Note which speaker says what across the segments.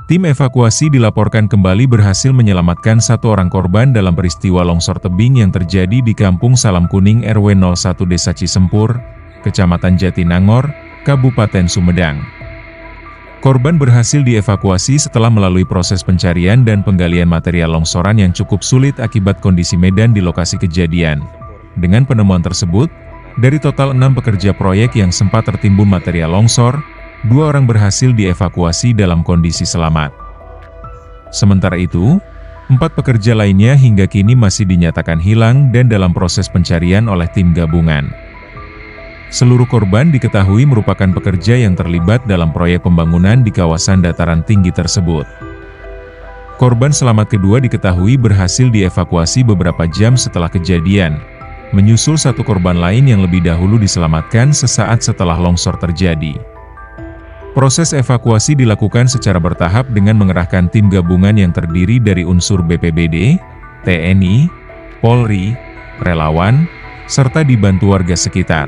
Speaker 1: Tim evakuasi dilaporkan kembali berhasil menyelamatkan satu orang korban dalam peristiwa longsor tebing yang terjadi di Kampung Salam Kuning RW 01 Desa Cisempur, Kecamatan Jatinangor, Kabupaten Sumedang. Korban berhasil dievakuasi setelah melalui proses pencarian dan penggalian material longsoran yang cukup sulit akibat kondisi medan di lokasi kejadian. Dengan penemuan tersebut, dari total 6 pekerja proyek yang sempat tertimbun material longsor, 2 orang berhasil dievakuasi dalam kondisi selamat. Sementara itu, 4 pekerja lainnya hingga kini masih dinyatakan hilang dan dalam proses pencarian oleh tim gabungan. Seluruh korban diketahui merupakan pekerja yang terlibat dalam proyek pembangunan di kawasan dataran tinggi tersebut. Korban selamat kedua diketahui berhasil dievakuasi beberapa jam setelah kejadian, menyusul satu korban lain yang lebih dahulu diselamatkan sesaat setelah longsor terjadi. Proses evakuasi dilakukan secara bertahap dengan mengerahkan tim gabungan yang terdiri dari unsur BPBD, TNI, Polri, relawan, serta dibantu warga sekitar.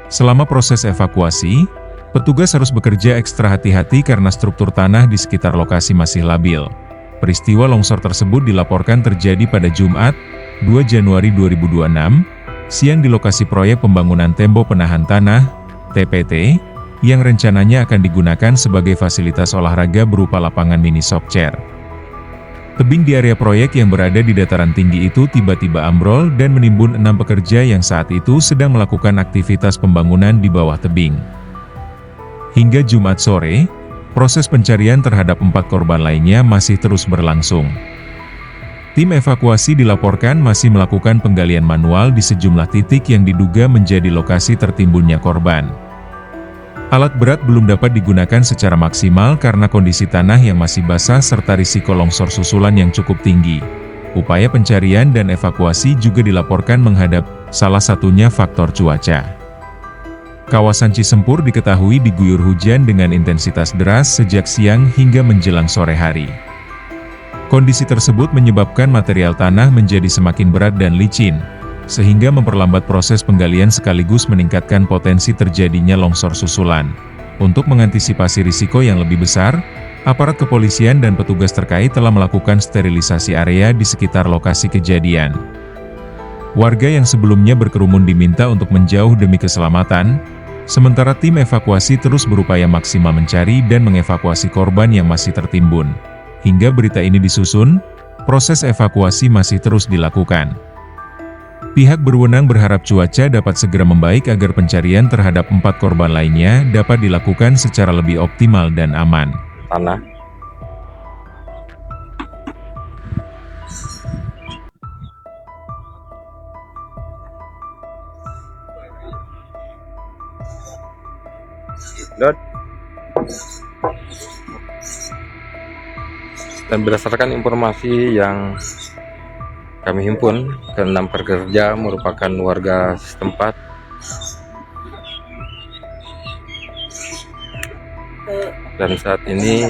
Speaker 1: Selama proses evakuasi, petugas harus bekerja ekstra hati-hati karena struktur tanah di sekitar lokasi masih labil. Peristiwa longsor tersebut dilaporkan terjadi pada Jumat, 2 Januari 2026, siang di lokasi proyek pembangunan tembok penahan tanah, TPT, yang rencananya akan digunakan sebagai fasilitas olahraga berupa lapangan mini soccer. Tebing di area proyek yang berada di dataran tinggi itu tiba-tiba ambrol dan menimbun 6 pekerja yang saat itu sedang melakukan aktivitas pembangunan di bawah tebing. Hingga Jumat sore, proses pencarian terhadap 4 korban lainnya masih terus berlangsung. Tim evakuasi dilaporkan masih melakukan penggalian manual di sejumlah titik yang diduga menjadi lokasi tertimbunnya korban. Alat berat belum dapat digunakan secara maksimal karena kondisi tanah yang masih basah serta risiko longsor susulan yang cukup tinggi. Upaya pencarian dan evakuasi juga dilaporkan menghadap salah satunya faktor cuaca. Kawasan Cisempur diketahui diguyur hujan dengan intensitas deras sejak siang hingga menjelang sore hari. Kondisi tersebut menyebabkan material tanah menjadi semakin berat dan licin, sehingga memperlambat proses penggalian sekaligus meningkatkan potensi terjadinya longsor susulan. Untuk mengantisipasi risiko yang lebih besar, aparat kepolisian dan petugas terkait telah melakukan sterilisasi area di sekitar lokasi kejadian. Warga yang sebelumnya berkerumun diminta untuk menjauh demi keselamatan, sementara tim evakuasi terus berupaya maksimal mencari dan mengevakuasi korban yang masih tertimbun. Hingga berita ini disusun, proses evakuasi masih terus dilakukan. Pihak berwenang berharap cuaca dapat segera membaik agar pencarian terhadap 4 korban lainnya dapat dilakukan secara lebih optimal dan aman.
Speaker 2: Tanah. Dan berdasarkan informasi yang kami himpun, ke-6 pekerja merupakan warga setempat. Dan saat ini